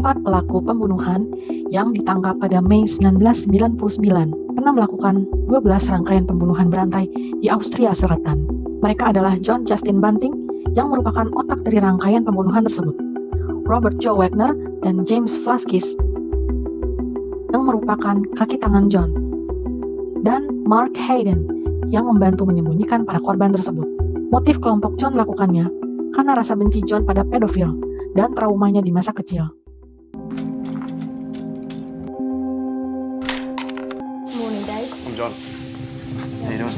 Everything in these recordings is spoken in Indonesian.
Empat pelaku pembunuhan yang ditangkap pada Mei 1999 pernah melakukan 12 rangkaian pembunuhan berantai di Austria Selatan. Mereka adalah John Justin Bunting yang merupakan otak dari rangkaian pembunuhan tersebut, Robert Joe Wagner dan James Flaskis yang merupakan kaki tangan John, dan Mark Hayden yang membantu menyembunyikan para korban tersebut. Motif kelompok John melakukannya karena rasa benci John pada pedofil dan traumanya di masa kecil. Morning, Dave. I'm John. How you doing?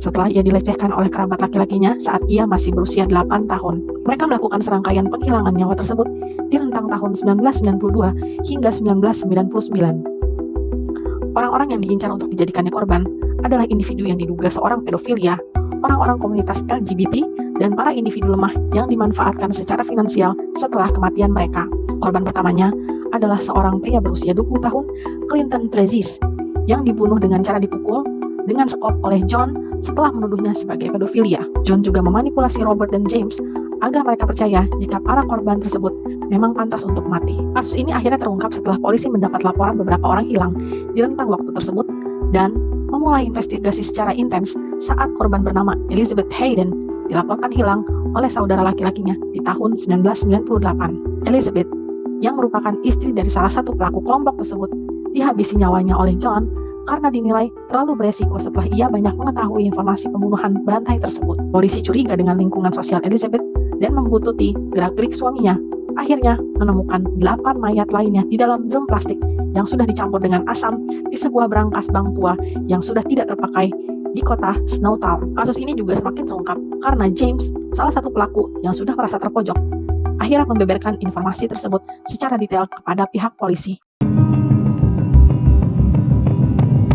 Setelah ia dilecehkan oleh kerabat laki-lakinya saat ia masih berusia 8 tahun. Mereka melakukan serangkaian penghilangan nyawa tersebut di rentang tahun 1992 hingga 1999. Orang-orang yang diincar untuk dijadikannya korban adalah individu yang diduga seorang pedofilia, orang-orang komunitas LGBT, dan para individu lemah yang dimanfaatkan secara finansial setelah kematian mereka. Korban pertamanya adalah seorang pria berusia 20 tahun, Clinton Trezis, yang dibunuh dengan cara dipukul dengan sekop oleh John setelah menuduhnya sebagai pedofilia. John juga memanipulasi Robert dan James agar mereka percaya jika para korban tersebut memang pantas untuk mati. Kasus ini akhirnya terungkap setelah polisi mendapat laporan beberapa orang hilang di rentang waktu tersebut dan memulai investigasi secara intens saat korban bernama Elizabeth Hayden dilaporkan hilang oleh saudara laki-lakinya di tahun 1998. Elizabeth, yang merupakan istri dari salah satu pelaku kelompok tersebut, dihabisi nyawanya oleh John karena dinilai terlalu beresiko setelah ia banyak mengetahui informasi pembunuhan berantai tersebut. Polisi curiga dengan lingkungan sosial Elizabeth dan membuntuti gerak-gerik suaminya. Akhirnya menemukan 8 mayat lainnya di dalam drum plastik yang sudah dicampur dengan asam di sebuah berangkas bank tua yang sudah tidak terpakai di kota Snowtown. Kasus ini juga semakin terungkap karena James, salah satu pelaku yang sudah merasa terpojok, akhirnya membeberkan informasi tersebut secara detail kepada pihak polisi.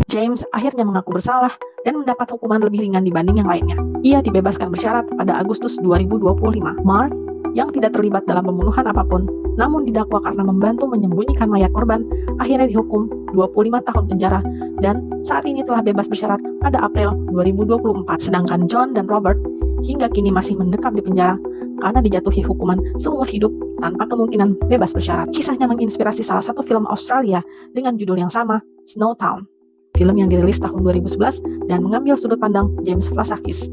James akhirnya mengaku bersalah dan mendapat hukuman lebih ringan dibanding yang lainnya. Ia dibebaskan bersyarat pada Agustus 2025. Mark, yang tidak terlibat dalam pembunuhan apapun, namun didakwa karena membantu menyembunyikan mayat korban, akhirnya dihukum 25 tahun penjara dan saat ini telah bebas bersyarat pada April 2024. Sedangkan John dan Robert hingga kini masih mendekam di penjara karena dijatuhi hukuman seumur hidup tanpa kemungkinan bebas bersyarat. Kisahnya menginspirasi salah satu film Australia dengan judul yang sama, Snowtown. Film yang dirilis tahun 2011 dan mengambil sudut pandang James Flaskis.